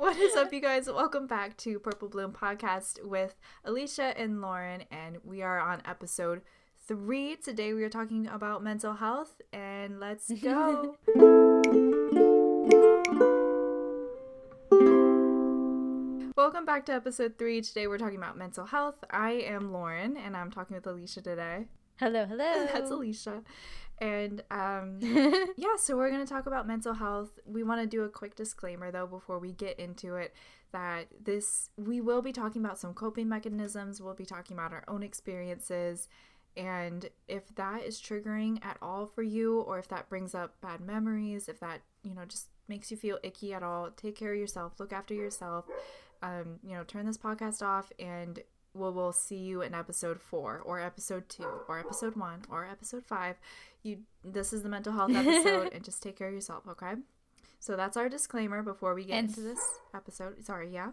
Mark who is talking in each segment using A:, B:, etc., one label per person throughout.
A: What is up, you guys? Welcome back to Purple Bloom Podcast with Alisha and Lauren, and we are on episode 3. Today we are talking about mental health, and let's go. Welcome back to episode 3. Today we're talking about mental health. I am Lauren, and I'm talking with Alisha today.
B: Hello.
A: That's Alisha. And so we're going to talk about mental health. We want to do a quick disclaimer, though, before we get into it, that we will be talking about some coping mechanisms. We'll be talking about our own experiences. And if that is triggering at all for you, or if that brings up bad memories, if that, just makes you feel icky at all, take care of yourself, look after yourself, turn this podcast off, and we'll see you in episode 4 or episode 2 or episode 1 or episode 5. This is the mental health episode, and just take care of yourself, okay? So that's our disclaimer before we get into this episode. Sorry, yeah?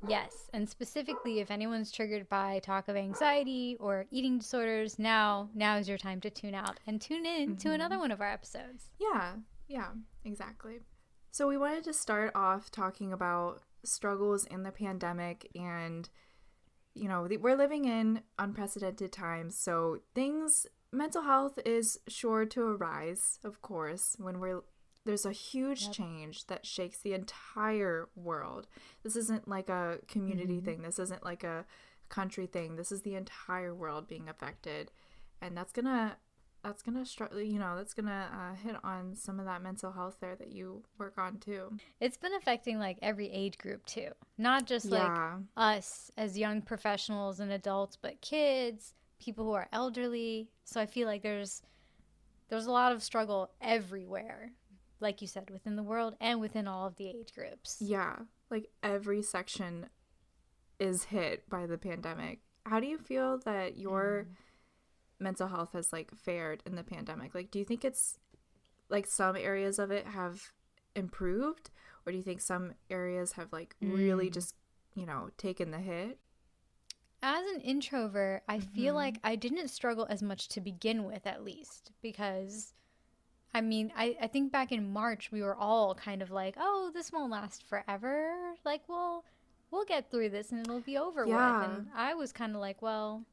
B: Yes, and specifically if anyone's triggered by talk of anxiety or eating disorders, now is your time to tune out and tune in to another one of our episodes.
A: Yeah, exactly. So we wanted to start off talking about struggles in the pandemic, and we're living in unprecedented times, so mental health is sure to arise, of course, when there's a huge change that shakes the entire world. This isn't like a community thing. This isn't like a country thing. This is the entire world being affected, and that's gonna hit on some of that mental health there that you work on too.
B: It's been affecting like every age group too, not just like us as young professionals and adults, but kids, people who are elderly. So I feel like there's a lot of struggle everywhere, like you said, within the world and within all of the age groups.
A: Yeah, like every section is hit by the pandemic. How do you feel that your mental health has like fared in the pandemic? Like, do you think it's like some areas of it have improved, or do you think some areas have like really just taken the hit?
B: As an introvert, I feel like I didn't struggle as much to begin with, at least, because I think back in March we were all kind of like, oh, this won't last forever, like we'll get through this and it'll be over with. And I was kind of like, well,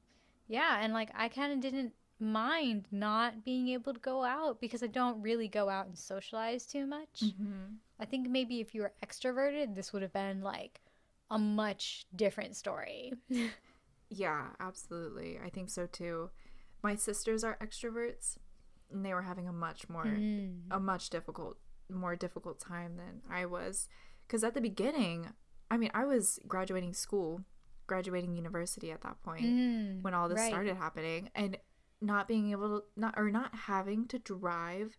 B: yeah, and like I kind of didn't mind not being able to go out because I don't really go out and socialize too much. I think maybe if you were extroverted, this would have been like a much different story.
A: Yeah, absolutely. I think so too. My sisters are extroverts, and they were having a much more difficult time than I was, because at the beginning, I was graduating university at that point when all this started happening, and not having to drive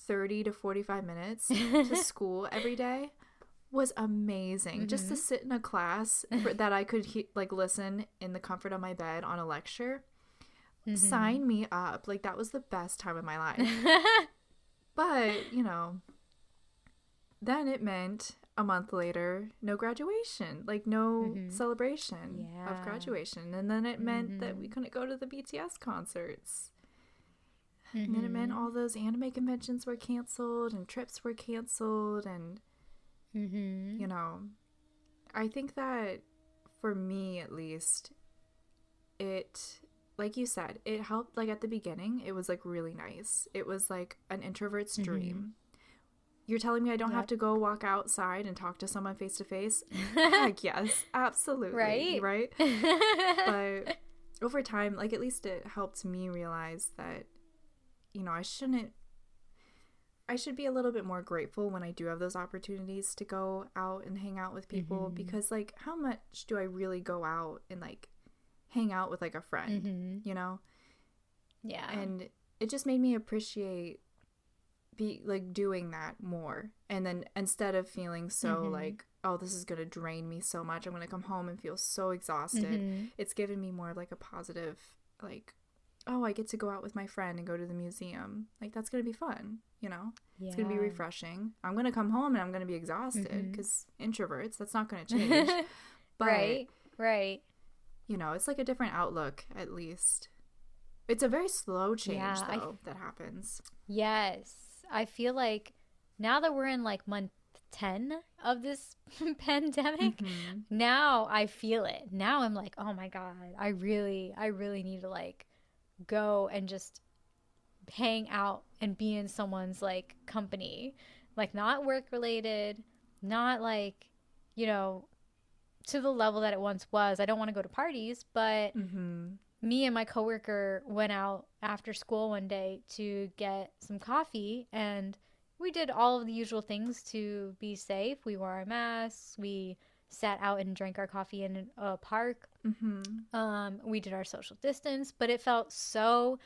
A: 30 to 45 minutes to school every day was amazing. Just to sit in a class that I could listen in the comfort of my bed on a lecture. Sign me up. Like, that was the best time of my life. But then it meant a month later, no graduation, like no celebration of graduation. And then it meant that we couldn't go to the BTS concerts. And then it meant all those anime conventions were canceled and trips were canceled. And, I think that for me, at least, it, like you said, it helped. Like at the beginning, it was like really nice. It was like an introvert's dream. You're telling me I don't have to go walk outside and talk to someone face to face? Heck yes, absolutely. Right? But over time, like, at least it helped me realize that, I should be a little bit more grateful when I do have those opportunities to go out and hang out with people, because like, how much do I really go out and like hang out with like a friend, Yeah. And it just made me appreciate doing that more. And then instead of feeling so like, oh, this is gonna drain me so much, I'm gonna come home and feel so exhausted, it's given me more like a positive, like, oh, I get to go out with my friend and go to the museum, like that's gonna be fun, it's gonna be refreshing. I'm gonna come home and I'm gonna be exhausted, because introverts, that's not gonna change. But
B: right
A: it's like a different outlook. At least it's a very slow change that happens.
B: Yes, I feel like now that we're in like month 10 of this pandemic,
A: Mm-hmm.
B: now I feel it. Now I'm like, oh my God, I really need to like go and just hang out and be in someone's like company, like not work related, not like, you know, to the level that it once was. I don't want to go to parties, but
A: Mm-hmm.
B: me and my coworker went out after school one day to get some coffee, and we did all of the usual things to be safe. We wore our masks, we sat out and drank our coffee in a park.
A: Mm-hmm.
B: We did our social distance, but it felt so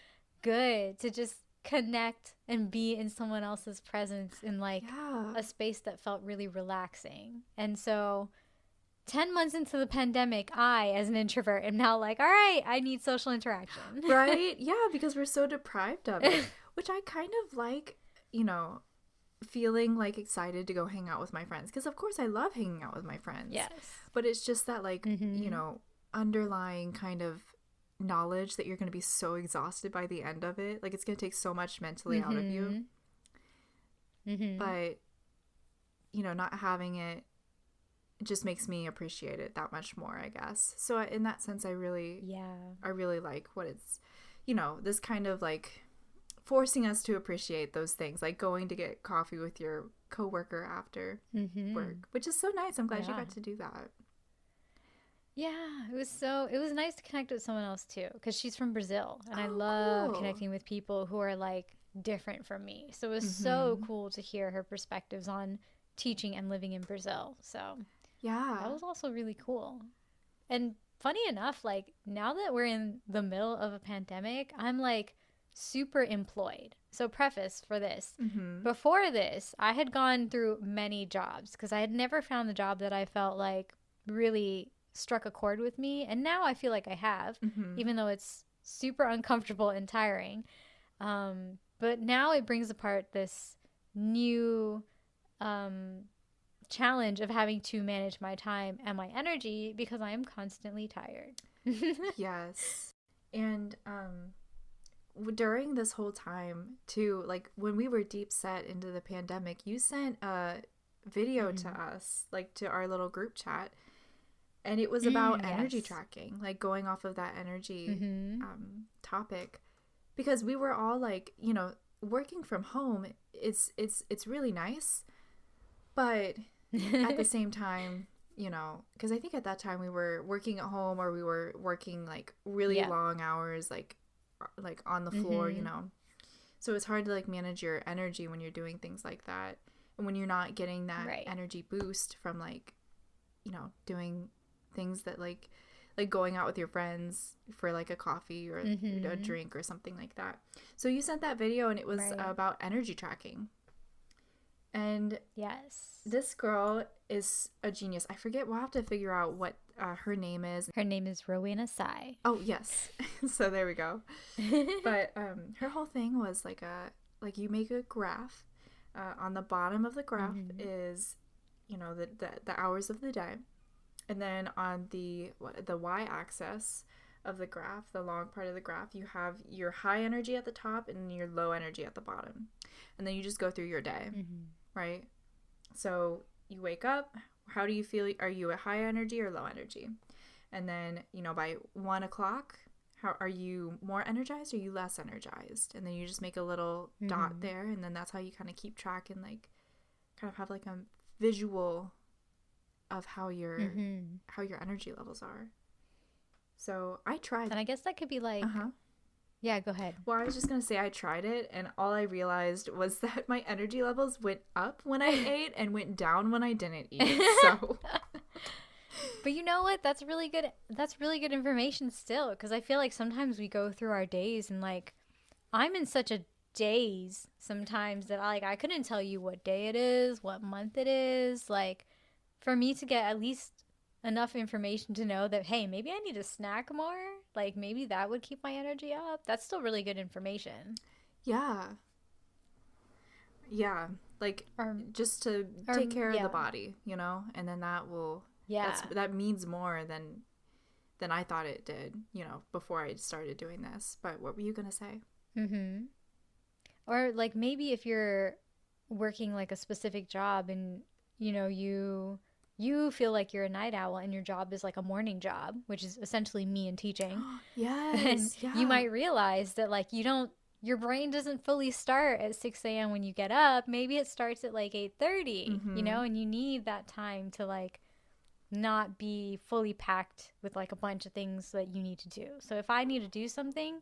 B: good to just connect and be in someone else's presence in like
A: Yeah.
B: a space that felt really relaxing. And so 10 months into the pandemic, I, as an introvert, am now like, all right, I need social interaction.
A: Right? Yeah, because we're so deprived of it, which I kind of like, you know, feeling like excited to go hang out with my friends. Because, of course, I love hanging out with my friends.
B: Yes.
A: But it's just that, like,
B: Mm-hmm.
A: you know, underlying kind of knowledge that you're going to be so exhausted by the end of it. Like, it's going to take so much mentally out of you.
B: Mm-hmm.
A: But, you know, not having it just makes me appreciate it that much more, I guess. So in that sense, I really like what it's, you know, this kind of like forcing us to appreciate those things, like going to get coffee with your coworker after work, which is so nice. I'm glad you got to do that.
B: Yeah, it was nice to connect with someone else too, because she's from Brazil, and I love connecting with people who are like different from me. So it was so cool to hear her perspectives on teaching and living in Brazil. So
A: yeah,
B: that was also really cool. And funny enough, like now that we're in the middle of a pandemic, I'm like super employed. So preface for this. Before this, I had gone through many jobs because I had never found the job that I felt like really struck a chord with me. And now I feel like I have, even though it's super uncomfortable and tiring. But now it brings apart this new challenge of having to manage my time and my energy because I am constantly tired.
A: Yes. And during this whole time too, like when we were deep set into the pandemic, you sent a video to us, like to our little group chat, and it was about energy tracking, like going off of that energy topic, because we were all like, you know, working from home, it's really nice, but at the same time, you know, because I think at that time we were working at home, or we were working like really long hours, like on the floor, you know, so it's hard to like manage your energy when you're doing things like that, and when you're not getting that energy boost from like, you know, doing things that like going out with your friends for like a coffee or a drink or something like that. So you sent that video, and it was about energy tracking. And this girl is a genius. I forget, we'll have to figure out what her name is.
B: Her name is Rowena Sai.
A: Oh, yes. So there we go. But her whole thing was like you make a graph. On the bottom of the graph is, you know, the hours of the day. And then on the y-axis of the graph, the long part of the graph, you have your high energy at the top and your low energy at the bottom. And then you just go through your day, right? So you wake up. How do you feel? Are you at high energy or low energy? And then, you know, by 1 o'clock, how are you more energized or are you less energized? And then you just make a little dot there. And then that's how you kind of keep track and like kind of have like a visual of how your energy levels are. So I tried.
B: And I guess that could be like, yeah, go ahead.
A: Well, I was just going to say I tried it, and all I realized was that my energy levels went up when I ate and went down when I didn't eat. So
B: but you know what? That's really good. That's really good information still, because I feel like sometimes we go through our days and like I'm in such a daze sometimes that I couldn't tell you what day it is, what month it is. Like for me to get at least enough information to know that, hey, maybe I need to snack more, like maybe that would keep my energy up. That's still really good information.
A: Yeah, like just to take care of the body, you know, and then that will that means more than I thought it did, you know, before I started doing this. But what were you gonna say?
B: Or like maybe if you're working like a specific job and you know, you feel like you're a night owl and your job is like a morning job, which is essentially me in teaching. And
A: Yes. Yeah.
B: you might realize that like your brain doesn't fully start at 6 a.m. when you get up. Maybe it starts at like 8:30, you know, and you need that time to like not be fully packed with like a bunch of things that you need to do. So if I need to do something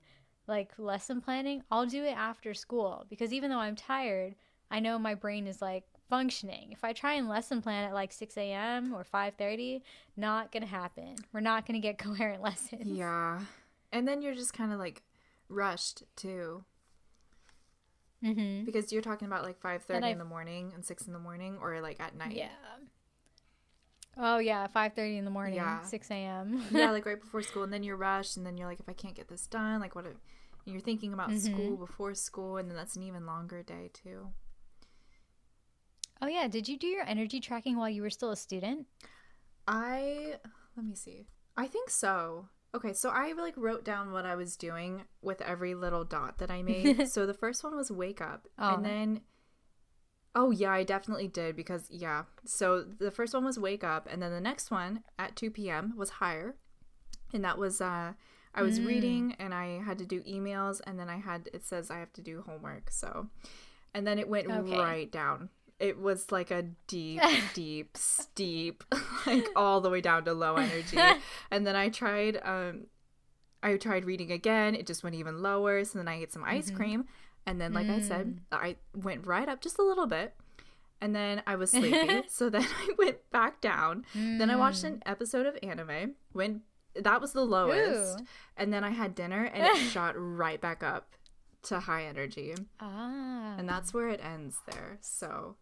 B: like lesson planning, I'll do it after school, because even though I'm tired, I know my brain is like functioning. If I try and lesson plan at like 6 a.m. or 5:30, not gonna happen. We're not gonna get coherent lessons.
A: Yeah. And then you're just kind of like rushed too.
B: Mm-hmm.
A: Because you're talking about like 5:30 in the morning and 6 in the morning, or like at night.
B: Yeah. Oh yeah, 5:30 in the morning,
A: Yeah.
B: 6 a.m.
A: Yeah, like right before school, and then you're rushed, and then you're like, if I can't get this done, like what if you're thinking about school before school, and then that's an even longer day too.
B: Oh yeah, did you do your energy tracking while you were still a student?
A: Let me see. I think so. Okay, so I like wrote down what I was doing with every little dot that I made. So the first one was wake up, and then oh yeah, I definitely did, because yeah. So the first one was wake up, and then the next one at 2 p.m. was hire, and that was I was reading, and I had to do emails, and then it says I have to do homework. So, and then it went right down. It was like a deep, deep, steep, like all the way down to low energy. And then I tried reading again. It just went even lower. So then I ate some ice cream. And then, like I said, I went right up just a little bit. And then I was sleepy. So then I went back down. Then I watched an episode of anime. That was the lowest. Ooh. And then I had dinner, and it shot right back up to high energy. And that's where it ends there. So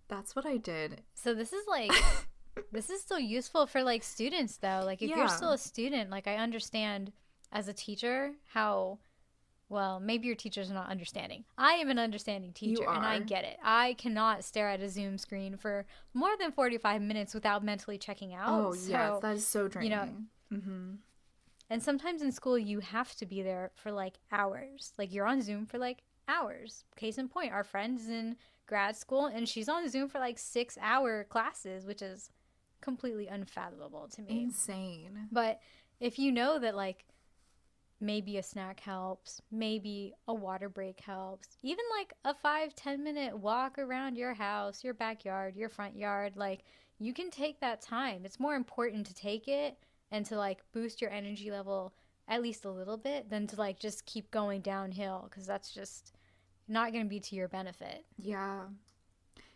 A: that's what I did.
B: So this is like this is still useful for like students though. Like if you're still a student, like I understand as a teacher how, well, maybe your teacher's not understanding. I am an understanding teacher, and I get it. I cannot stare at a Zoom screen for more than 45 minutes without mentally checking out.
A: Oh, yes, that is so draining.
B: You know, and sometimes in school you have to be there for like hours. Like you're on Zoom for like hours. Case in point, our friend is in grad school and she's on Zoom for like 6-hour classes, which is completely unfathomable to me.
A: Insane.
B: But if you know that like maybe a snack helps, maybe a water break helps, even like a 5-10 minute walk around your house, your backyard, your front yard, like you can take that time. It's more important to take it and to like boost your energy level at least a little bit than to like just keep going downhill, because that's just not going to be to your benefit.
A: Yeah.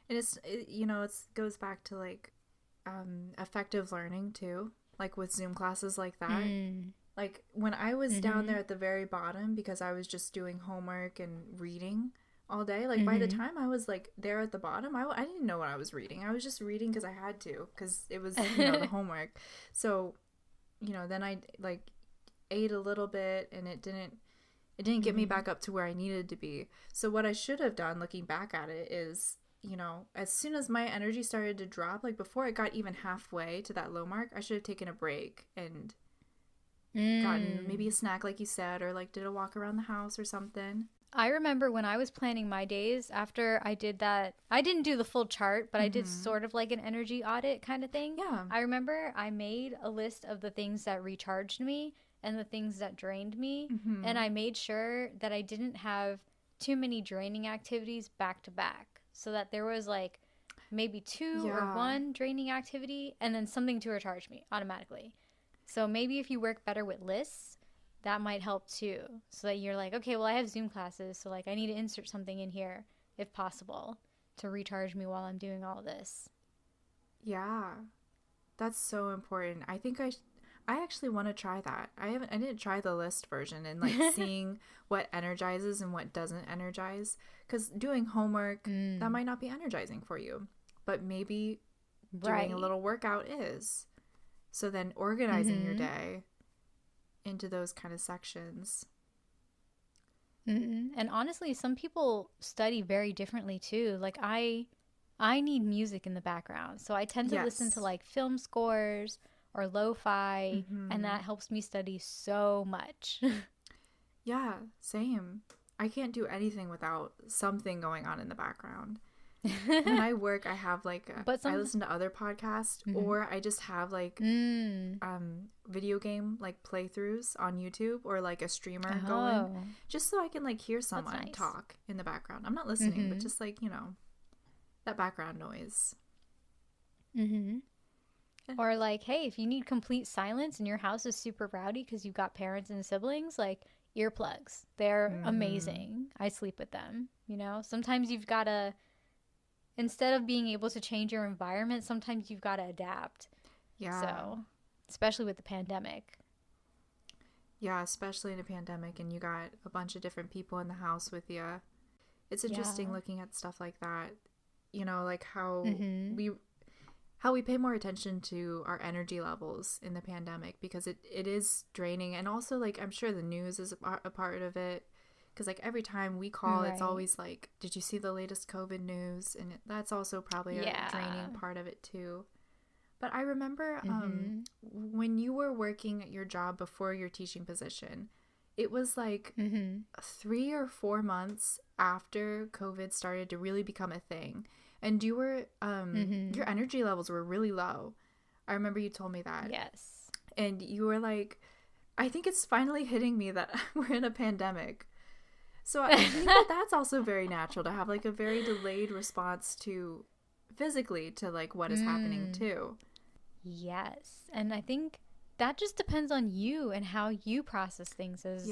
A: And it goes back to like effective learning too, like with Zoom classes like that. Like when I was down there at the very bottom, because I was just doing homework and reading all day, like by the time I was like there at the bottom, I didn't know what I was reading. I was just reading because I had to, because it was the homework. So then I like ate a little bit, and it didn't get me back up to where I needed to be. So what I should have done, looking back at it, is as soon as my energy started to drop, like before it got even halfway to that low mark, I should have taken a break and gotten maybe a snack like you said, or like did a walk around the house or something.
B: I remember when I was planning my days after I did that, I didn't do the full chart, but I did sort of like an energy audit kind of thing.
A: Yeah.
B: I remember I made a list of the things that recharged me and the things that drained me. And I made sure that I didn't have too many draining activities back to back, so that there was like maybe 2 or 1 draining activity and then something to recharge me automatically. So maybe if you work better with lists, that might help too. So that you're like, okay, well, I have Zoom classes, so like I need to insert something in here if possible to recharge me while I'm doing all this.
A: Yeah. That's so important. I think I actually want to try that. I didn't try the list version and like seeing what energizes and what doesn't energize, because doing homework, that might not be energizing for you, but maybe doing a little workout is. So then organizing your day into those kind of sections.
B: And honestly, some people study very differently too. Like I need music in the background, so I tend to listen to like film scores or lo-fi, and that helps me study so much.
A: Yeah, same. I can't do anything without something going on in the background. when I work, I have like I listen to other podcasts, or I just have like video game like playthroughs on YouTube, or like a streamer going, just so I can like hear someone talk in the background. I'm not listening, but just like, you know, that background noise.
B: Or like, hey, if you need complete silence and your house is super rowdy because you've got parents and siblings, like earplugs, they're amazing. I sleep with them. You know, sometimes you've got to, instead of being able to change your environment, sometimes you've got to adapt.
A: Yeah.
B: So, especially with the pandemic.
A: Yeah, especially in a pandemic, and you got a bunch of different people in the house with you. It's interesting looking at stuff like that. You know, like how we pay more attention to our energy levels in the pandemic, because it is draining. And also, like, I'm sure the news is a part of it, because like every time we call, it's always like, did you see the latest COVID news? And that's also probably a draining part of it too. But I remember when you were working at your job before your teaching position, it was like 3 or 4 months after COVID started to really become a thing. And you were, your energy levels were really low. I remember you told me that.
B: Yes.
A: And you were like, I think it's finally hitting me that we're in a pandemic. So I think that's also very natural, to have like a very delayed response to physically to like what is happening too.
B: Yes. And I think that just depends on you and how you process things as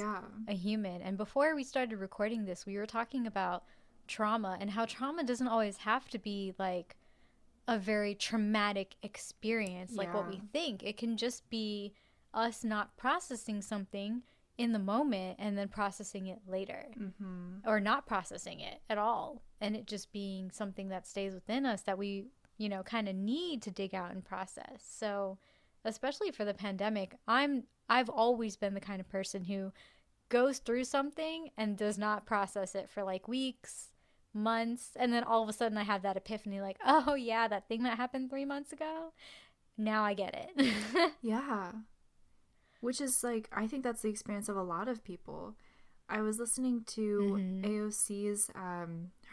B: a human. And before we started recording this, we were talking about trauma, and how trauma doesn't always have to be like a very traumatic experience like what we think. It can just be us not processing something in the moment and then processing it later, or not processing it at all, and it just being something that stays within us that we, you know, kind of need to dig out and process. So especially for the pandemic, I've always been the kind of person who goes through something and does not process it for like weeks, months, and then all of a sudden I have that epiphany, like, oh yeah, that thing that happened 3 months ago, now I get it.
A: Yeah. Which is like, I think that's the experience of a lot of people. I was listening to AOC's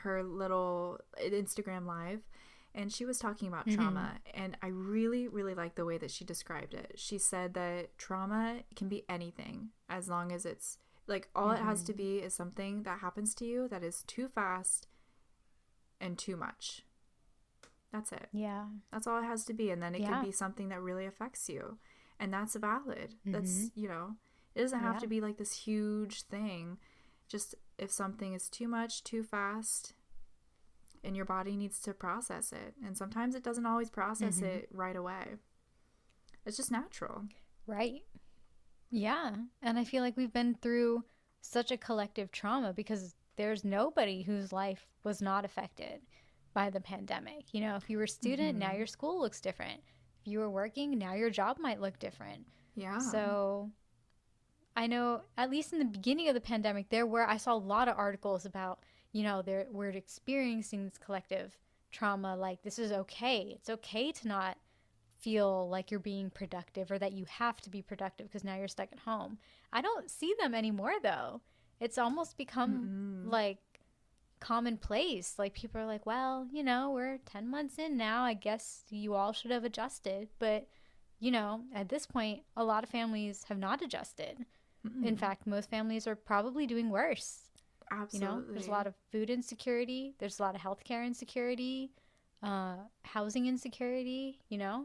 A: her little Instagram live, and she was talking about trauma, and I really, really like the way that she described it. She said that trauma can be anything, as long as it's like, all it has to be is something that happens to you that is too fast and too much. That's it.
B: Yeah.
A: That's all it has to be. And then it can be something that really affects you. And that's valid. That's, you know, it doesn't have to be like this huge thing. Just if something is too much, too fast, and your body needs to process it. And sometimes it doesn't always process it right away. It's just natural.
B: Right. Yeah. And I feel like we've been through such a collective trauma, because there's nobody whose life was not affected by the pandemic. You know, if you were a student, now your school looks different. If you were working, now your job might look different.
A: Yeah.
B: So I know, at least in the beginning of the pandemic, I saw a lot of articles about, you know, we're experiencing this collective trauma. Like, this is okay. It's okay to not feel like you're being productive, or that you have to be productive because now you're stuck at home. I don't see them anymore, though. It's almost become like commonplace. Like, people are like, well, you know, we're 10 months in now, I guess you all should have adjusted. But, you know, at this point, a lot of families have not adjusted. In fact, most families are probably doing worse.
A: Absolutely.
B: You know, there's a lot of food insecurity, there's a lot of healthcare insecurity, housing insecurity, you know?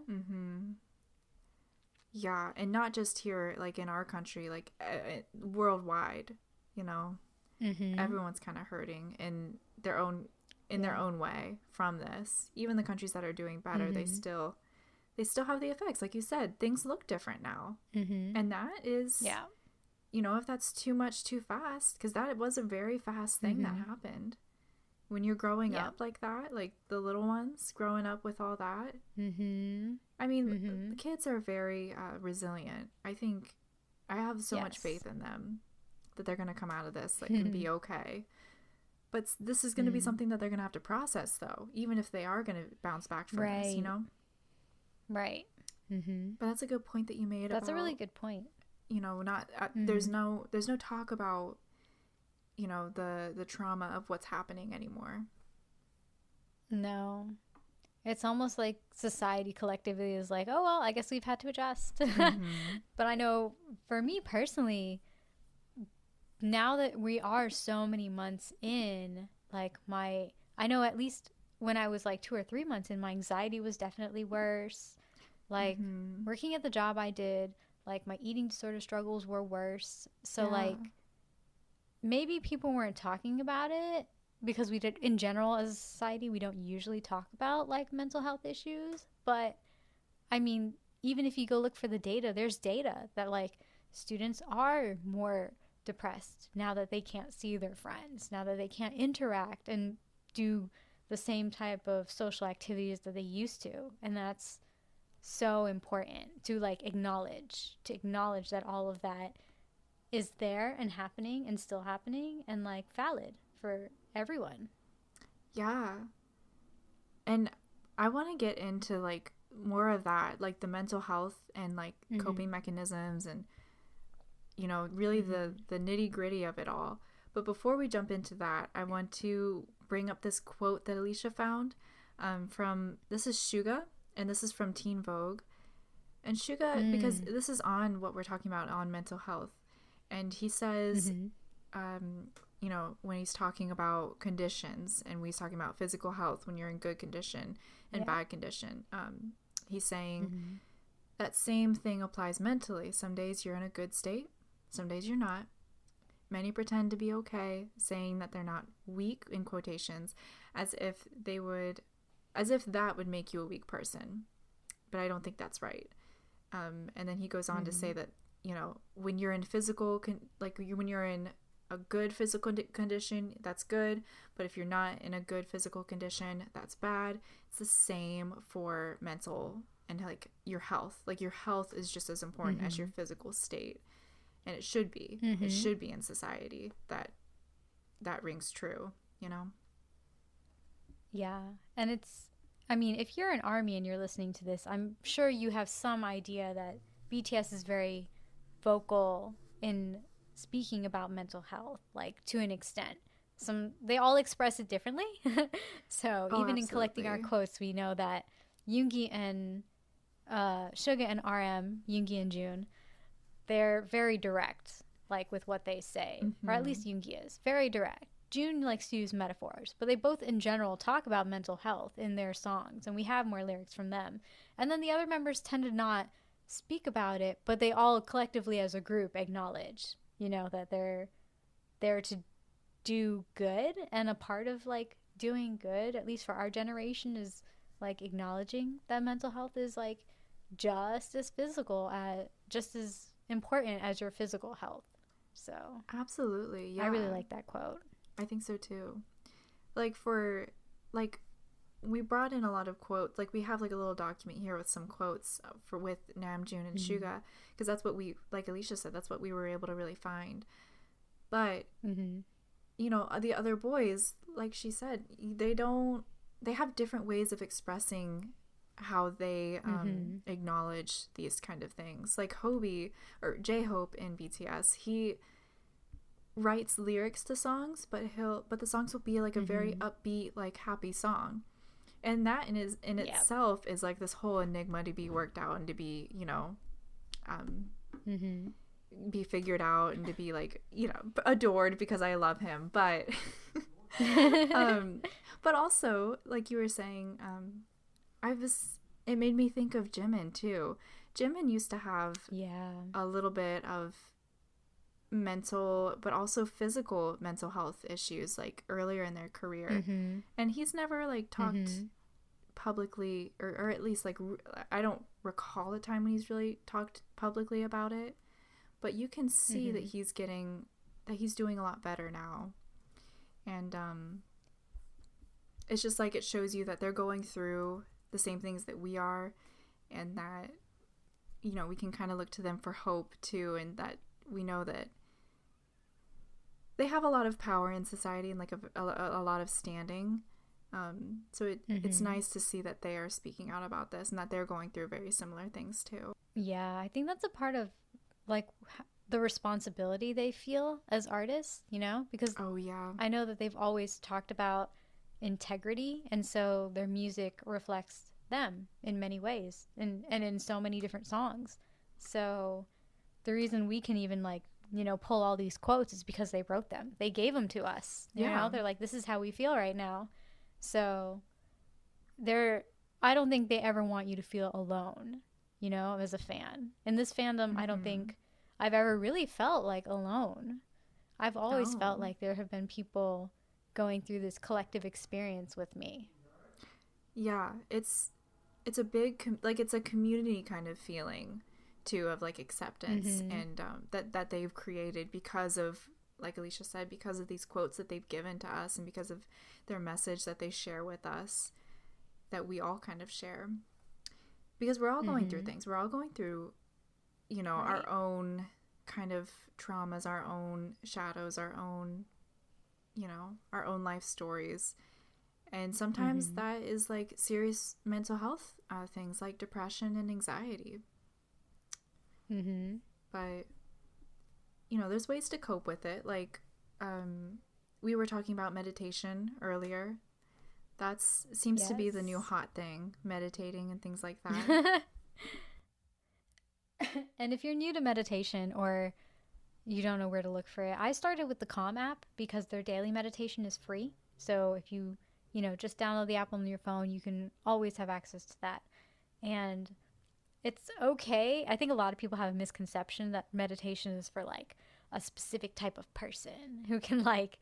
A: Yeah, and not just here, like in our country, like worldwide, you know? Everyone's kind of hurting in their own way from this. Even the countries that are doing better, they still have the effects. Like you said, things look different now. And that is, you know, if that's too much too fast, because that was a very fast thing that happened. When you're growing up like that, like the little ones growing up with all that. I mean, the kids are very resilient. I think I have so much faith in them that they're going to come out of this, like, and be okay. But this is going to be something that they're going to have to process, though, even if they are going to bounce back from this, you know?
B: Right.
A: But that's a good point that you made.
B: That's a really good point.
A: You know, not there's no talk about, you know, the trauma of what's happening anymore.
B: No. It's almost like society collectively is like, oh, well, I guess we've had to adjust. But I know for me personally, now that we are so many months in, like I know at least when I was like 2 or 3 months in, my anxiety was definitely worse. Like working at the job I did, like my eating disorder struggles were worse. So like maybe people weren't talking about it because we did, in general as a society, we don't usually talk about like mental health issues. But I mean, even if you go look for the data, there's data that like students are more depressed now that they can't see their friends, now that they can't interact and do the same type of social activities that they used to. And that's so important to like acknowledge that all of that is there and happening and still happening and like valid for everyone.
A: Yeah. And I want to get into like more of that, like the mental health and like coping mechanisms and, you know, really the nitty-gritty of it all. But before we jump into that, I want to bring up this quote that Alisha found from, this is Suga, and this is from Teen Vogue. And Suga, because this is on what we're talking about on mental health, and he says, you know, when he's talking about conditions, and he's talking about physical health when you're in good condition and bad condition, he's saying that same thing applies mentally. Some days you're in a good state, some days you're not. Many pretend to be okay, saying that they're not weak, in quotations, as if that would make you a weak person. But I don't think that's right. And then he goes on to say that, you know, when you're in when you're in a good physical condition, that's good. But if you're not in a good physical condition, that's bad. It's the same for mental and like your health. Like your health is just as important as your physical state. And it should be. It should be in society that rings true, you know?
B: Yeah. And I mean, if you're an ARMY and you're listening to this, I'm sure you have some idea that BTS is very vocal in speaking about mental health, like to an extent. They all express it differently. So even in collecting our quotes, we know that Yoongi and Suga and RM, Yoongi and June, they're very direct, like with what they say, or at least Yoongi is very direct. June likes to use metaphors, but they both in general talk about mental health in their songs, and we have more lyrics from them. And then the other members tend to not speak about it, but they all collectively as a group acknowledge, you know, that they're there to do good, and a part of like doing good, at least for our generation, is like acknowledging that mental health is like just as important as your physical health. So
A: absolutely, yeah,
B: I really like that quote.
A: I think so too. Like we brought in a lot of quotes. Like we have like a little document here with some quotes with Namjoon and Suga, because that's what we, like Alisha said, that's what we were able to really find. But you know, the other boys, like she said, they have different ways of expressing how they acknowledge these kind of things. Like Hobie, or J-Hope in BTS, he writes lyrics to songs, but the songs will be like a very upbeat, like happy song, and that in itself is like this whole enigma to be worked out and to be, you know, be figured out and to be like, you know, adored because I love him, but but also like you were saying, it made me think of Jimin too. Jimin used to have a little bit of mental but also physical mental health issues like earlier in their career, and he's never like talked publicly, or at least like I don't recall a time when he's really talked publicly about it, but you can see that he's doing a lot better now. And it's just like it shows you that they're going through the same things that we are, and that, you know, we can kind of look to them for hope too, and that we know that they have a lot of power in society and like a lot of standing. So it's nice to see that they are speaking out about this and that they're going through very similar things too.
B: Yeah, I think that's a part of like the responsibility they feel as artists, you know, because I know that they've always talked about integrity, and so their music reflects them in many ways, and in so many different songs. So the reason we can even like, you know, pull all these quotes is because they wrote them. They gave them to us. You know, they're like, this is how we feel right now. So I don't think they ever want you to feel alone, you know, as a fan. In this fandom, I don't think I've ever really felt like alone. I've always felt like there have been people going through this collective experience with me.
A: Yeah, it's a big it's a community kind of feeling too, of like acceptance and that they've created because of, like Alisha said, because of these quotes that they've given to us, and because of their message that they share with us, that we all kind of share, because we're all going through things. We're all going through, you know, our own kind of traumas, our own shadows, our own, you know, our own life stories. And sometimes that is like serious mental health things like depression and anxiety. But, you know, there's ways to cope with it. Like, we were talking about meditation earlier. That seems to be the new hot thing, meditating and things like that.
B: And if you're new to meditation or you don't know where to look for it, I started with the Calm app because their daily meditation is free. So if you know, just download the app on your phone, you can always have access to that. And it's okay. I think a lot of people have a misconception that meditation is for like a specific type of person who can like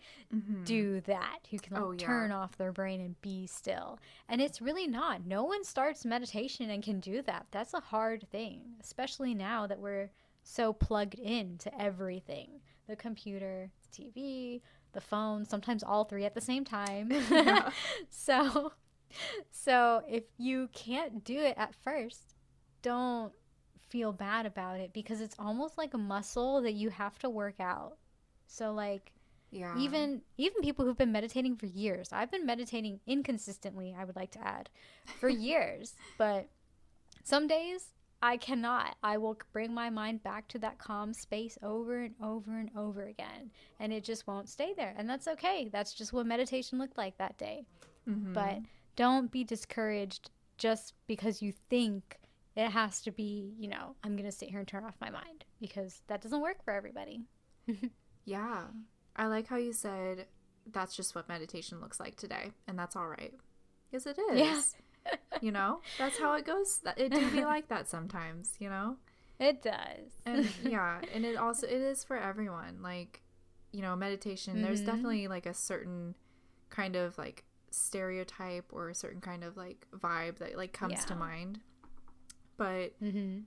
B: do that, who can like turn off their brain and be still. And it's really not. No one starts meditation and can do that. That's a hard thing, especially now that we're so plugged into everything. The computer, the TV, the phone, sometimes all three at the same time. So if you can't do it at first, don't feel bad about it, because it's almost like a muscle that you have to work out. So like even people who've been meditating for years, I've been meditating inconsistently, I would like to add, for years, but some days I cannot. I will bring my mind back to that calm space over and over and over again, and it just won't stay there, and that's okay. That's just what meditation looked like that day. But don't be discouraged just because you think it has to be, you know, I'm going to sit here and turn off my mind, because that doesn't work for everybody.
A: Yeah. I like how you said that's just what meditation looks like today, and that's all right. Because it is.
B: Yeah.
A: You know, that's how it goes. It do be like that sometimes, you know?
B: It does.
A: And yeah, and it is for everyone. Like, you know, meditation, there's definitely like a certain kind of like stereotype or a certain kind of like vibe that like comes to mind. But you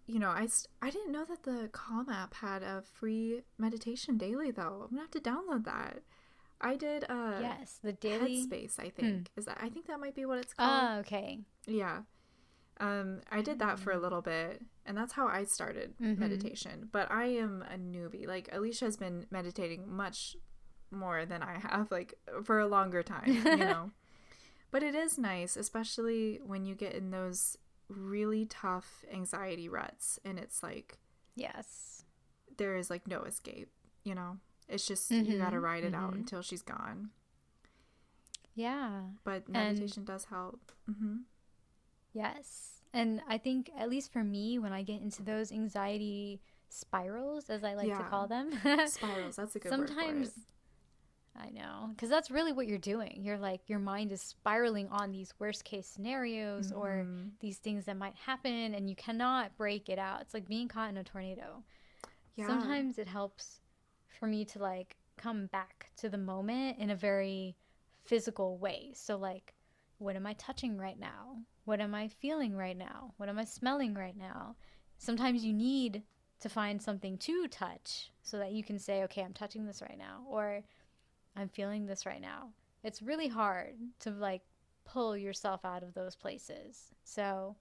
A: know, I didn't know that the Calm app had a free meditation daily though. I'm gonna have to download that. I did
B: yes, the daily
A: Headspace, I think. I think that might be what it's called.
B: Oh, okay.
A: Yeah. I did that for a little bit, and that's how I started meditation. But I am a newbie. Like, Alisha has been meditating much more than I have, like, for a longer time, you know. But it is nice, especially when you get in those really tough anxiety ruts, and it's like,
B: yes,
A: there is like no escape, you know. It's just you gotta ride it out until she's gone.
B: Yeah.
A: But meditation does help.
B: Yes. And I think, at least for me, when I get into those anxiety spirals, as I like to call them.
A: Spirals, that's a good word for it.
B: I know. Because that's really what you're doing. You're like, your mind is spiraling on these worst case scenarios or these things that might happen, and you cannot break it out. It's like being caught in a tornado. Yeah. Sometimes it helps for me to like come back to the moment in a very physical way. So like, what am I touching right now? What am I feeling right now? What am I smelling right now? Sometimes you need to find something to touch so that you can say, okay, I'm touching this right now, or I'm feeling this right now. It's really hard to like pull yourself out of those places. So,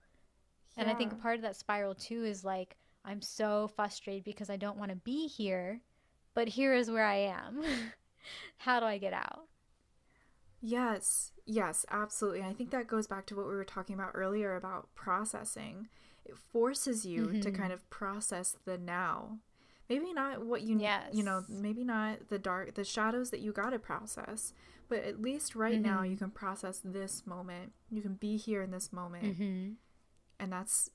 B: and I think a part of that spiral too is like, I'm so frustrated because I don't want to be here, but here is where I am. How do I get out?
A: Yes, absolutely. I think that goes back to what we were talking about earlier about processing. It forces you to kind of process the now. Maybe not what you need, you know, maybe not the shadows that you got to process, but at least right now you can process this moment. You can be here in this moment. And that's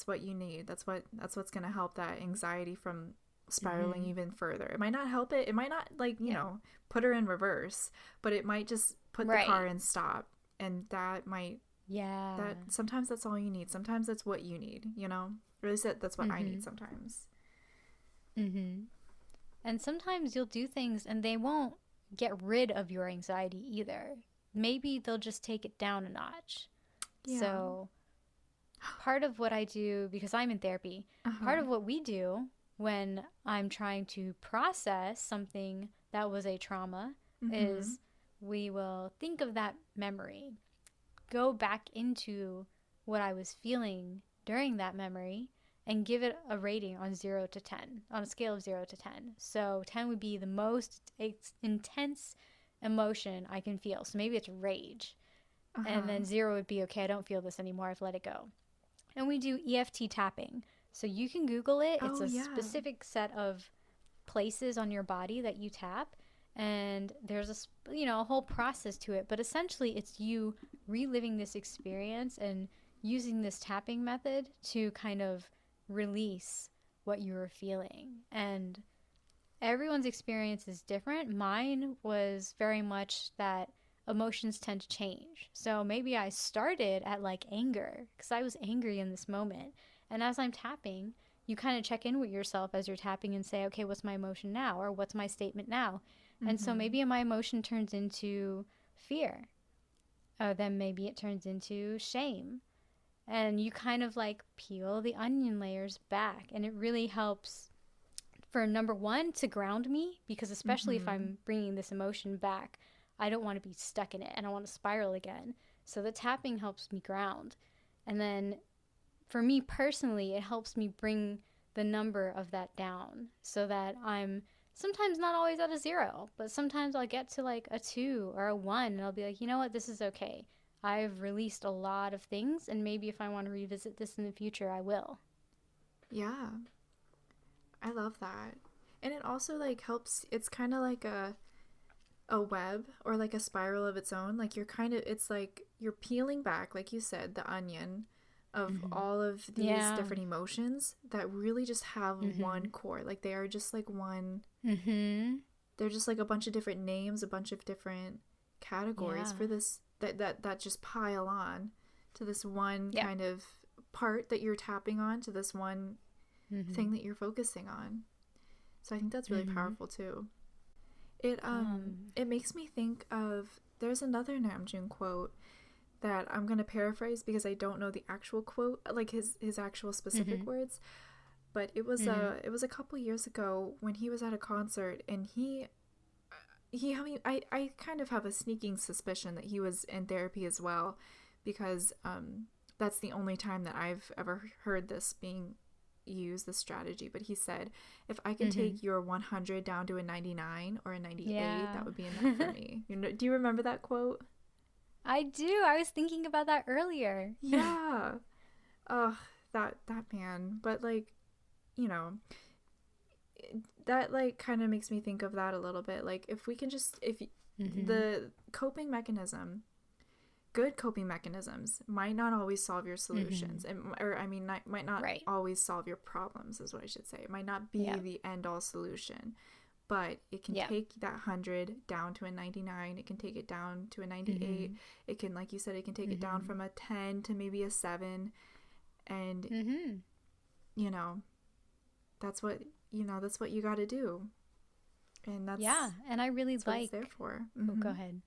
A: what you need. That's what's going to help that anxiety from spiraling even further. It might not help it. It might not, like, you know, put her in reverse, but it might just put the car in stop. And that might, that sometimes that's all you need. Sometimes that's what you need, you know? Or at least that's what I need sometimes.
B: And sometimes you'll do things and they won't get rid of your anxiety either. Maybe they'll just take it down a notch. So part of what I do, because I'm in therapy, part of what we do when I'm trying to process something that was a trauma is we will think of that memory, go back into what I was feeling during that memory, and give it a rating on 0 to 10, on a scale of 0 to 10. So 10 would be the most intense emotion I can feel. So maybe it's rage. And then 0 would be, okay, I don't feel this anymore. I've let it go. And we do EFT tapping. So you can Google it. It's a specific set of places on your body that you tap. And there's a whole process to it. But essentially, it's you reliving this experience and using this tapping method to kind of release what you were feeling. And everyone's experience is different. Mine was very much that emotions tend to change. So maybe I started at like anger because I was angry in this moment. And as I'm tapping, you kind of check in with yourself as you're tapping and say, okay, what's my emotion now? Or what's my statement now? And so maybe my emotion turns into fear. Then maybe it turns into shame. And you kind of like peel the onion layers back. And it really helps for number one, to ground me, because especially if I'm bringing this emotion back, I don't want to be stuck in it and I want to spiral again. So the tapping helps me ground. And then for me personally, it helps me bring the number of that down so that I'm sometimes not always at a 0, but sometimes I'll get to like a 2 or a 1 and I'll be like, you know what, this is okay. I've released a lot of things, and maybe if I want to revisit this in the future, I will.
A: Yeah. I love that. And it also like helps, it's kind of like a web or like a spiral of its own. Like it's like you're peeling back, like you said, the onion of all of these different emotions that really just have one core. Like they are just like one, they're just like a bunch of different names, a bunch of different categories for this, that just pile on to this one kind of part that you're tapping on, to this one thing that you're focusing on. So I think that's really powerful too. It makes me think of, there's another Namjoon quote that I'm going to paraphrase because I don't know the actual quote, like his actual specific words, but it was a couple years ago when he was at a concert, and I kind of have a sneaking suspicion that he was in therapy as well, because that's the only time that I've ever heard this being used, this strategy. But he said, if I can take your 100 down to a 99 or a 98, that would be enough for me. Do you remember that quote?
B: I do. I was thinking about that earlier.
A: Yeah. Oh, that man. But like, you know, that like kind of makes me think of that a little bit. Like if we can just, the coping mechanism, good coping mechanisms might not always solve your solutions, might not always solve your problems, is what I should say. It might not be the end all solution, but it can take that 100 down to a 99. It can take it down to a 98. It can, like you said, it can take it down from a 10 to maybe a 7. And, you know, that's what you got to do. And that's,
B: and I really like,
A: what it's there for.
B: Oh, go ahead.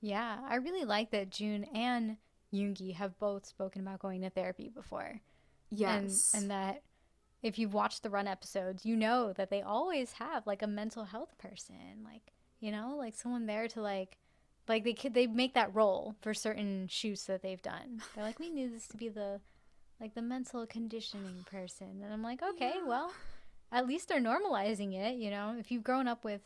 B: Yeah, I really like that June and Yoongi have both spoken about going to therapy before.
A: Yes.
B: And that if you've watched the Run episodes, you know that they always have like a mental health person, like, you know, like someone there to like they make that role for certain shoots that they've done. They're like, we need this to be the mental conditioning person. And I'm like, okay, well, at least they're normalizing it, you know. If you've grown up with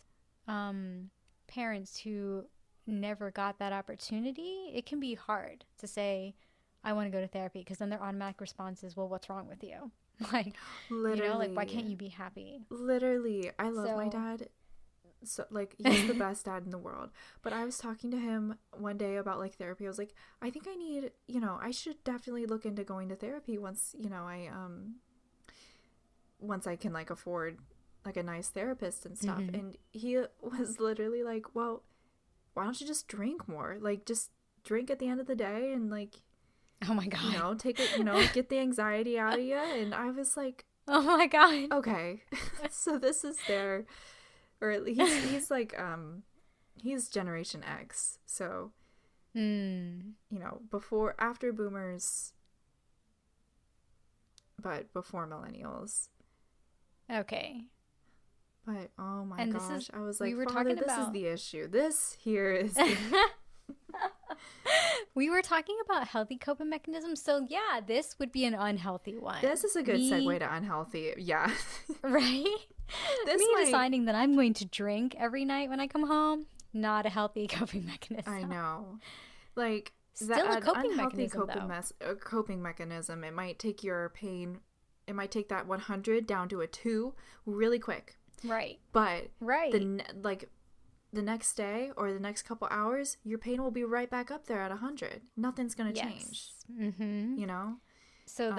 B: parents who never got that opportunity, it can be hard to say, I want to go to therapy, because then their automatic response is, well, what's wrong with you? Like, literally, you know, like, why can't you be happy?
A: Literally. I love my dad. so like he's the best dad in the world. But I was talking to him one day about like therapy. I was like, I think I need, I should definitely look into going to therapy once, once I can like afford like a nice therapist and stuff. And he was literally like, well, why don't you just drink more? Like, just drink at the end of the day and like,
B: oh my God,
A: take it, get the anxiety out of you. And I was like,
B: oh my God,
A: okay. So this is their, or at least he's like, he's Generation X. So, after boomers, but before millennials.
B: Okay.
A: But oh my gosh, I was like,
B: we were
A: Father,
B: talking
A: this
B: about...
A: is the issue. This here is
B: we were talking about healthy coping mechanisms. So yeah, this would be an unhealthy one.
A: This is a good segue to unhealthy. Yeah.
B: Right? Deciding that I'm going to drink every night when I come home, not a healthy coping mechanism.
A: I know. Like,
B: still a coping
A: unhealthy
B: mechanism,
A: coping mechanism. It might take your pain, it might take that 100 down to a 2 really quick.
B: Right.
A: But the next day or the next couple hours, your pain will be right back up there at 100. Nothing's going to change.
B: So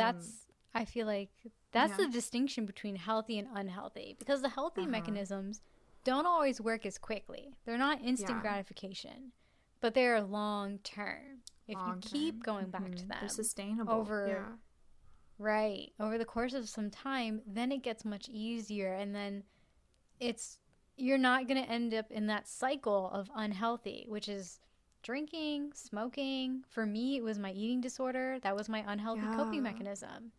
B: I feel like that's the distinction between healthy and unhealthy, because the healthy mechanisms don't always work as quickly. They're not instant gratification, but they're long term. If you keep going back to them,
A: they're sustainable
B: over the course of some time, then it gets much easier, and then you're not going to end up in that cycle of unhealthy, which is drinking, smoking. For me, it was my eating disorder. That was my unhealthy coping mechanism.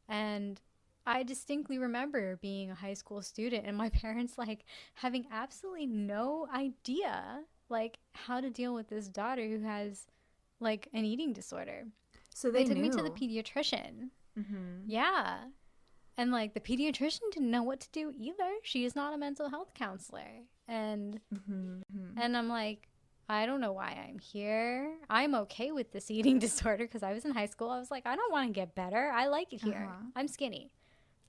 B: And I distinctly remember being a high school student and my parents like having absolutely no idea like how to deal with this daughter who has like an eating disorder.
A: So they
B: took me to the pediatrician. Yeah. And like the pediatrician didn't know what to do either. She is not a mental health counselor. And and I'm like, I don't know why I'm here. I'm okay with this eating disorder, because I was in high school. I was like, I don't want to get better. I like it here. I'm skinny.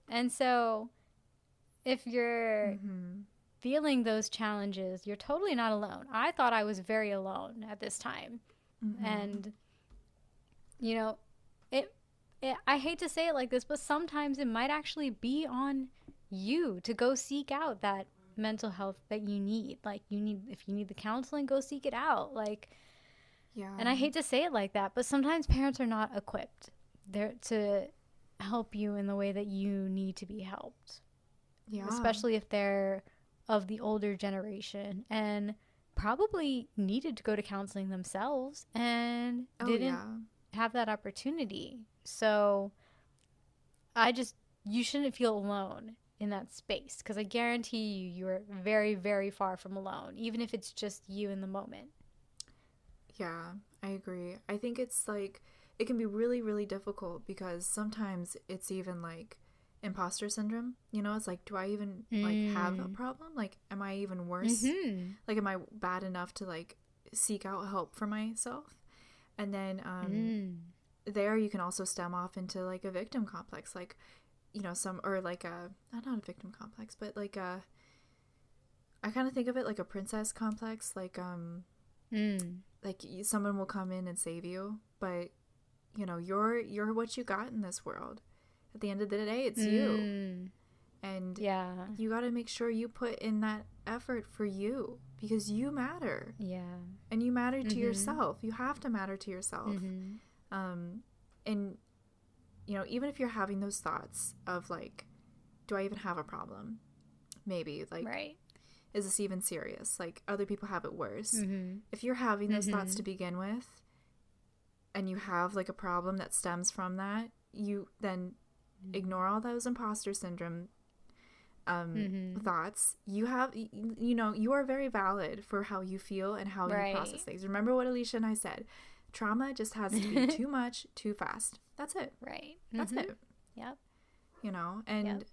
B: And so if you're feeling those challenges, you're totally not alone. I thought I was very alone at this time. And, I hate to say it like this, but sometimes it might actually be on you to go seek out that mental health that you need. Like, if you need the counseling, go seek it out. Like, and I hate to say it like that, but sometimes parents are not equipped there to help you in the way that you need to be helped. Especially if they're of the older generation and probably needed to go to counseling themselves and didn't have that opportunity. So you shouldn't feel alone in that space, because I guarantee you're very, very far from alone, even if it's just you in the moment.
A: Yeah, I agree. I think it's like, it can be really, really difficult, because sometimes it's even like imposter syndrome. It's like, do I even like have a problem? Like, am I even worse? Like, am I bad enough to like seek out help for myself? And then there you can also stem off into like a victim complex, like or like a not a victim complex, but like I kind of think of it like a princess complex, like like someone will come in and save you, but you're what you got in this world. At the end of the day, it's you, and you got to make sure you put in that effort for you, because you matter, and you matter to yourself. You have to matter to yourself. And even if you're having those thoughts of like, do I even have a problem? Maybe like, is this even serious? Like, other people have it worse. If you're having those thoughts to begin with, and you have like a problem that stems from that, you then ignore all those imposter syndrome thoughts. You have, you are very valid for how you feel and how you process things. Remember what Alisha and I said. Trauma just has to be too much, too fast. That's it. That's it.
B: Yep.
A: And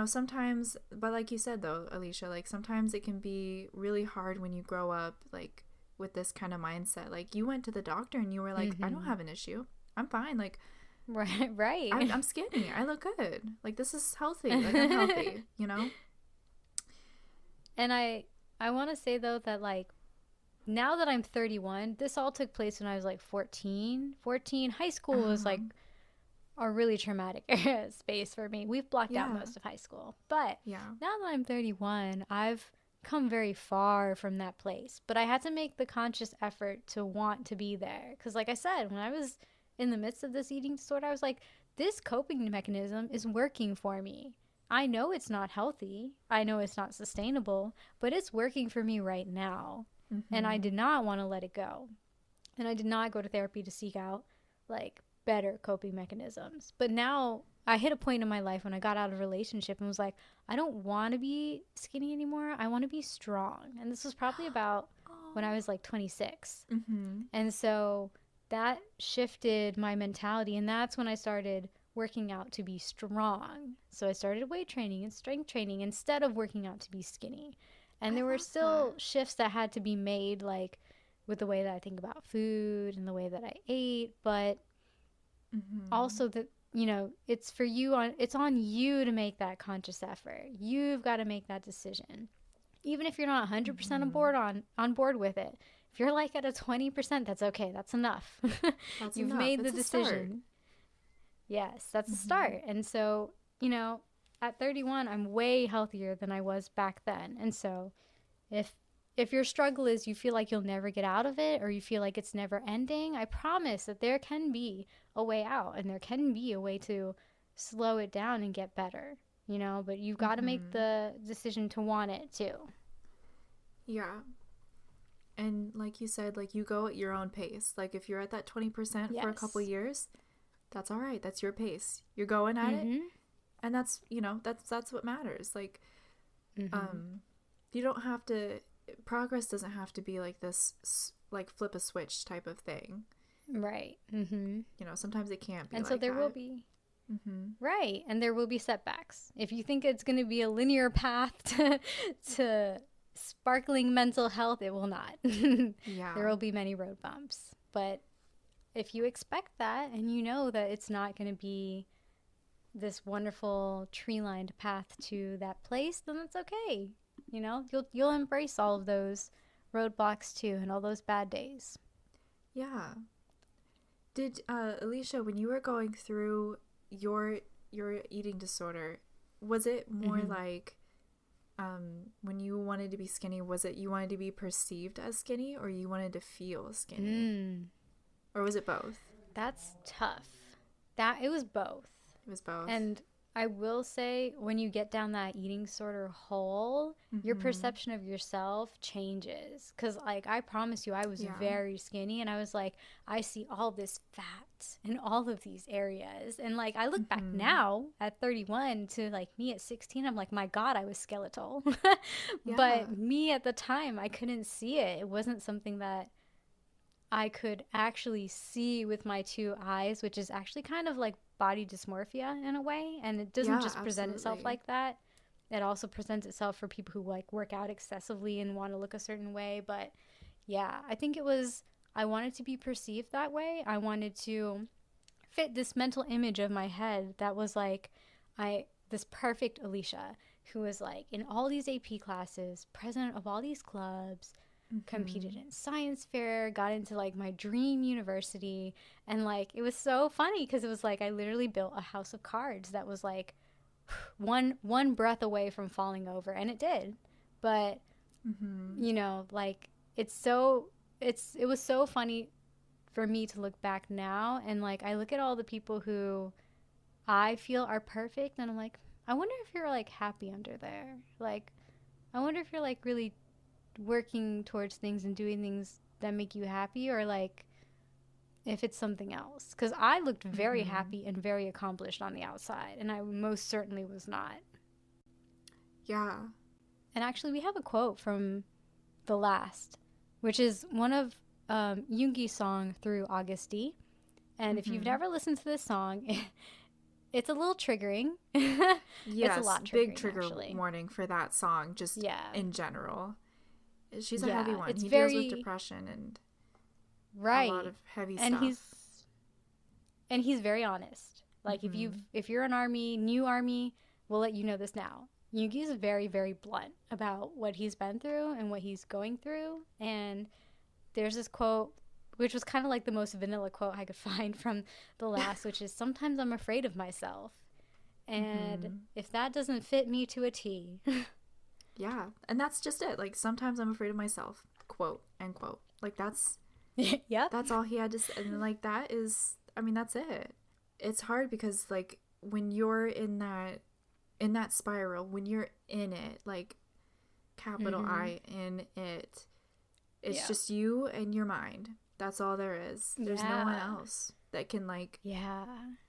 A: sometimes, but like you said though, Alisha, like sometimes it can be really hard when you grow up like with this kind of mindset. Like, you went to the doctor and you were like, I don't have an issue. I'm fine. Like,
B: right.
A: I'm skinny. I look good. Like, this is healthy. Like, I'm healthy,
B: And I want to say though that like now that I'm 31, this all took place when I was like 14. High school was like a really traumatic space for me. We've blocked out most of high school. But now that I'm 31, I've come very far from that place. But I had to make the conscious effort to want to be there. Because like I said, when I was in the midst of this eating disorder, I was like, this coping mechanism is working for me. I know it's not healthy. I know it's not sustainable, but it's working for me right now. And I did not want to let it go. And I did not go to therapy to seek out like better coping mechanisms. But now I hit a point in my life when I got out of a relationship and was like, I don't want to be skinny anymore. I want to be strong. And this was probably about when I was like 26. And so that shifted my mentality. And that's when I started working out to be strong. So I started weight training and strength training instead of working out to be skinny. And there were still shifts that had to be made, like with the way that I think about food and the way that I ate, but also that, you know, it's for you it's on you to make that conscious effort. You've got to make that decision. Even if you're not 100% on board with it. If you're like at a 20%, that's okay. That's enough. You've made the decision. Yes, that's a start. And so, you know, at 31, I'm way healthier than I was back then. And so if your struggle is you feel like you'll never get out of it or you feel like it's never ending, I promise that there can be a way out and there can be a way to slow it down and get better, you know, but you've got to make the decision to want it too.
A: Yeah. And like you said, like you go at your own pace. Like if you're at that 20% for a couple years, that's all right. That's your pace. You're going at it. And that's, you know, that's what matters. Like, you don't have to, progress doesn't have to be like this, like flip a switch type of thing.
B: Right.
A: You know, sometimes it can't be.
B: And
A: like
B: so there will be. Right. And there will be setbacks. If you think it's going to be a linear path to sparkling mental health, it will not. There will be many road bumps. But if you expect that and you know that it's not going to be this wonderful tree-lined path to that place, then that's okay. You know, you'll embrace all of those roadblocks too and all those bad days. Yeah.
A: Did Alisha, when you were going through your eating disorder, was it more like when you wanted to be skinny, was it you wanted to be perceived as skinny or you wanted to feel skinny? Or was it both?
B: That's tough. It was both.
A: It was both.
B: And I will say, when you get down that eating disorder hole, your perception of yourself changes. Because, like, I promise you, I was very skinny. And I was like, I see all this fat in all of these areas. And, like, I look back now at 31 to, like, me at 16. I'm like, my God, I was skeletal. But me at the time, I couldn't see it. It wasn't something that I could actually see with my two eyes, which is actually kind of like body dysmorphia in a way. And it doesn't just present itself like that. It also presents itself for people who like work out excessively and want to look a certain way. But yeah, I think it was, I wanted to be perceived that way. I wanted to fit this mental image of my head that was like, this perfect Alisha who was like in all these AP classes, president of all these clubs, competed in science fair, got into like my dream university, and like it was so funny because it was like I literally built a house of cards that was like one breath away from falling over, and it did. But you know, like it was so funny for me to look back now, and like I look at all the people who I feel are perfect, and I'm like, I wonder if you're like happy under there. Like I wonder if you're like really working towards things and doing things that make you happy, or like if it's something else, because I looked very happy and very accomplished on the outside, and I most certainly was not.
A: Yeah.
B: And actually we have a quote from The Last, which is one of Yoongi's song Through August D. And if you've never listened to this song, it's a little triggering.
A: Yes,
B: it's a lot triggering,
A: big trigger warning for that song, just in general. She's a heavy one. He deals with depression and a lot of heavy stuff.
B: And he's very honest. Like if you're an new army, we'll let you know this now. Yugi's very, very blunt about what he's been through and what he's going through. And there's this quote, which was kind of like the most vanilla quote I could find from the last, which is, sometimes I'm afraid of myself. And if that doesn't fit me to a T.
A: Yeah. And that's just it. Like, sometimes I'm afraid of myself. Quote, end quote. Like, that's,
B: Yep.
A: that's all he had to say. And like, that is, I mean, that's it. It's hard because like when you're in that spiral, when you're in it, like capital I in it, it's just you and your mind. That's all there is. There's no one else that can like,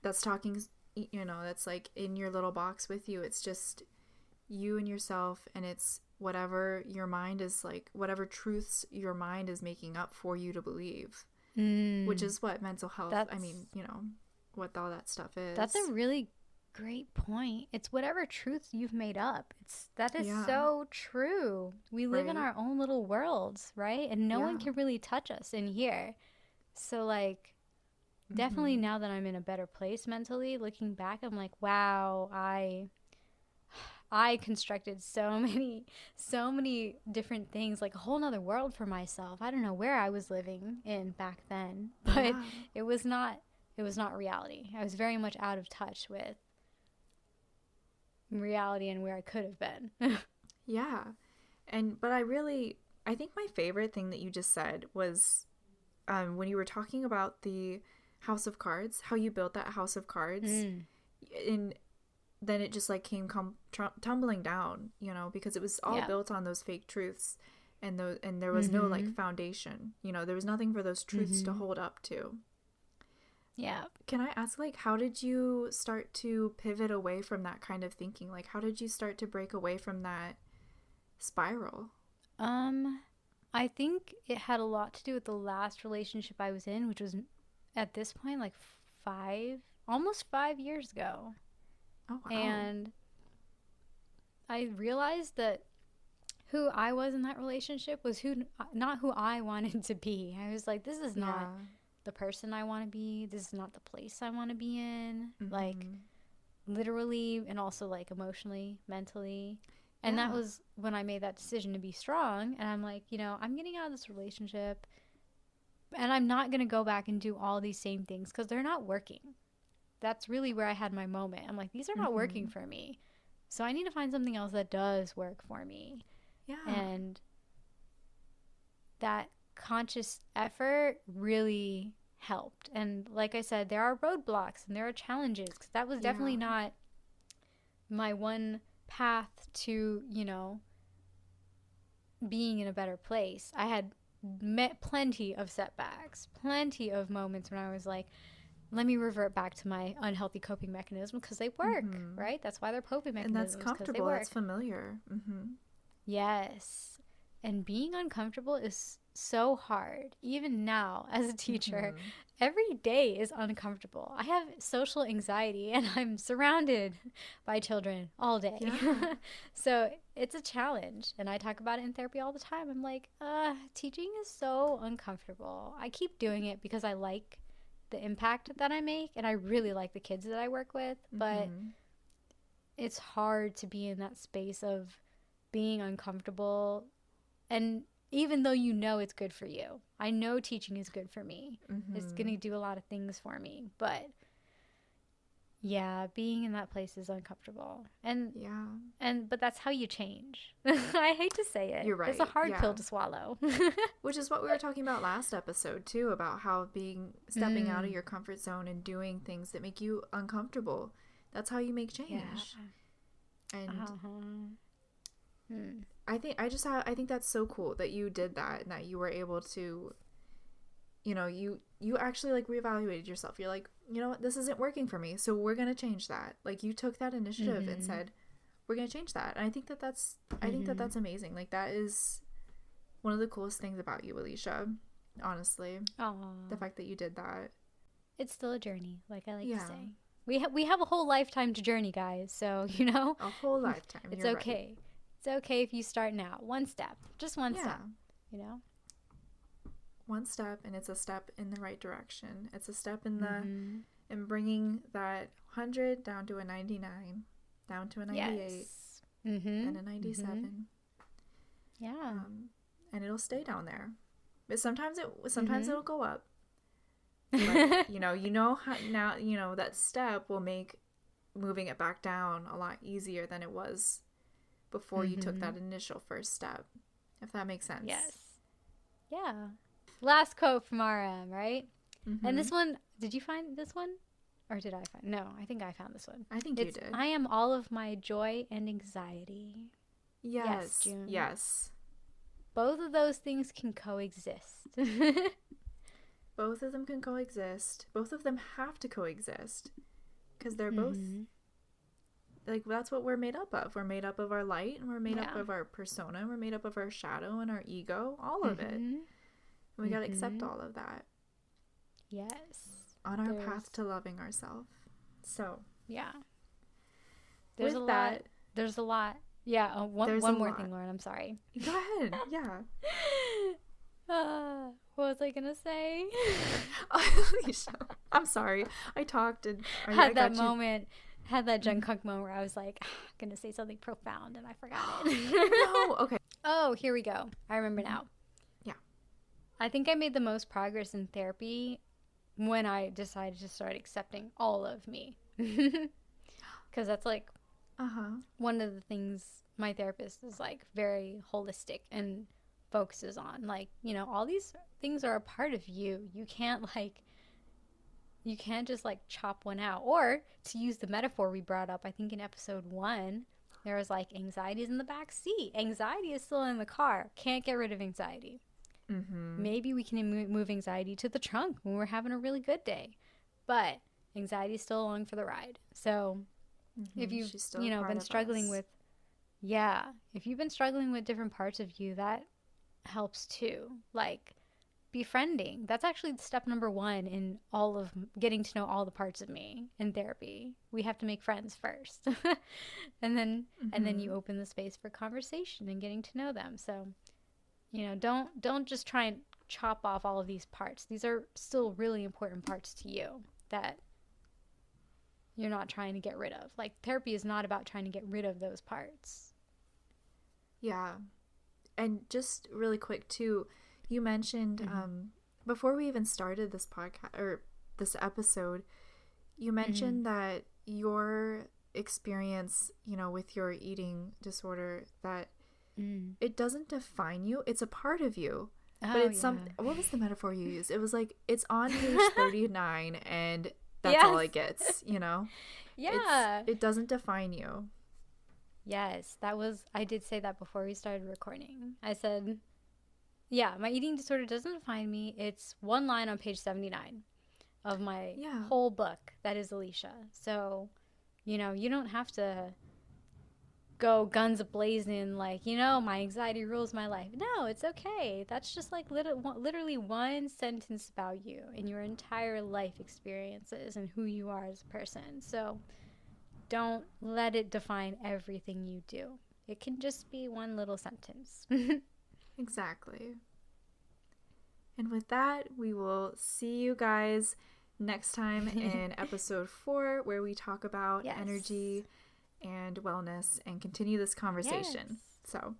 A: that's talking, you know, that's like in your little box with you. It's just you and yourself, and it's whatever your mind is like, whatever truths your mind is making up for you to believe, which is what mental health, I mean, you know, what all that stuff is.
B: That's a really great point. It's whatever truths you've made up. That is so true. We live in our own little worlds, right? And no one can really touch us in here. So like, definitely now that I'm in a better place mentally, looking back, I'm like, wow, I constructed so many different things, like a whole nother world for myself. I don't know where I was living in back then, but it was not reality. I was very much out of touch with reality and where I could have been.
A: Yeah. But I think my favorite thing that you just said was when you were talking about the house of cards, how you built that house of cards, and then it just like came tumbling down, you know, because it was all built on those fake truths, and there was no like foundation, you know, there was nothing for those truths to hold up to.
B: Yeah. Can
A: I ask, like, how did you start to pivot away from that kind of thinking? Like, how did you start to break away from that spiral?
B: I think it had a lot to do with the last relationship I was in, which was at this point like almost 5 years ago.
A: Oh, wow.
B: And I realized that who I was in that relationship was not who I wanted to be. I was like, this is not the person I want to be. This is not the place I want to be in. Like, literally, and also like emotionally, mentally. And that was when I made that decision to be strong. And I'm like, you know, I'm getting out of this relationship, and I'm not going to go back and do all these same things because they're not working. That's really where I had my moment. I'm like, these are not working for me. So I need to find something else that does work for me.
A: Yeah.
B: And that conscious effort really helped. And like I said, there are roadblocks and there are challenges, because that was definitely not my one path to, you know, being in a better place. I had met plenty of setbacks, plenty of moments when I was like, let me revert back to my unhealthy coping mechanism, because they work, right? That's why they're coping mechanisms.
A: And that's comfortable. That's familiar.
B: Yes. And being uncomfortable is so hard. Even now, as a teacher, every day is uncomfortable. I have social anxiety, and I'm surrounded by children all day. Yeah. So it's a challenge. And I talk about it in therapy all the time. I'm like, teaching is so uncomfortable. I keep doing it because I like the impact that I make, and I really like the kids that I work with, but it's hard to be in that space of being uncomfortable. And even though you know it's good for you, I know teaching is good for me. It's going to do a lot of things for me, but yeah, being in that place is uncomfortable. But that's how you change. I hate to say it.
A: You're right.
B: It's a hard pill to swallow.
A: Which is what we were talking about last episode too, about how stepping out of your comfort zone and doing things that make you uncomfortable. That's how you make change. Yeah. And I think that's so cool that you did that, and that you were able to, you know, you actually like reevaluated yourself. You're like, you know what, this isn't working for me, so we're going to change that. Like, you took that initiative and said, we're going to change that. And I think that's amazing. Like, that is one of the coolest things about you, Alisha, honestly.
B: Aww.
A: The fact that you did that.
B: It's still a journey, like I like to say. We have a whole lifetime to journey, guys. So, you know,
A: a whole lifetime.
B: It's okay. Right. It's okay if you start now. One step. Just one step. You know?
A: One step, and it's a step in the right direction. It's a step in in bringing that 100 down to a 99, down to a 98.
B: Yes.
A: than a 97.
B: Yeah.
A: And it'll stay down there. But sometimes it'll go up. But, you know how now, that step will make moving it back down a lot easier than it was before you took that initial first step, if that makes sense.
B: Yes. Yeah. Last quote from RM, right? And this one, did you find this one? Or did I find? No, I think I found this one.
A: I think you did.
B: I am all of my joy and anxiety.
A: Yes,
B: June.
A: Yes.
B: Both of those things can coexist.
A: Both of them can coexist. Both of them have to coexist. Because they're both, like, that's what we're made up of. We're made up of our light, and we're made up of our persona, and we're made up of our shadow and our ego, all of it. And we got to accept all of that.
B: Yes.
A: On our path to loving ourselves. So.
B: Yeah. There's a lot. There's a lot. Yeah. One more thing, Lauren. I'm sorry.
A: Go ahead. Yeah.
B: What was I going to say?
A: Alisha, I'm sorry. I talked and
B: had that Jungkook moment where I was like, I'm going to say something profound and I forgot it.
A: No. Okay.
B: Oh, here we go. I remember now.
A: Yeah.
B: I think I made the most progress in therapy when I decided to start accepting all of me. Because that's like one of the things my therapist is like very holistic and focuses on. Like, all these things are a part of you. You can't just like chop one out. Or to use the metaphor we brought up, I think in episode 1, there was like anxiety is in the back seat. Anxiety is still in the car. Can't get rid of anxiety. Maybe we can move anxiety to the trunk when we're having a really good day. But anxiety is still along for the ride. So if you've been struggling with if you've been struggling with different parts of you, that helps too. Like befriending. That's actually step number 1 in all of getting to know all the parts of me in therapy. We have to make friends first. and then you open the space for conversation and getting to know them. So don't just try and chop off all of these parts. These are still really important parts to you that you're not trying to get rid of. Like, therapy is not about trying to get rid of those parts.
A: Yeah. And just really quick, too, you mentioned, before we even started this podcast, or this episode, you mentioned that your experience, with your eating disorder, that it doesn't define you. It's a part of you. But it's what was the metaphor you used? It was like, it's on page 39 and that's all it gets,
B: Yeah.
A: It doesn't define you.
B: Yes, I did say that before we started recording. I said, my eating disorder doesn't define me. It's one line on page 79 of my whole book. That is Alisha. So, you don't have to go guns a-blazing like, my anxiety rules my life. No, it's okay. That's just like literally one sentence about you and your entire life experiences and who you are as a person. So don't let it define everything you do. It can just be one little sentence.
A: Exactly. And with that, we will see you guys next time in episode 4, where we talk about energy and wellness and continue this conversation. So,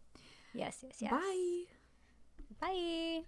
B: yes.
A: Bye.
B: Bye.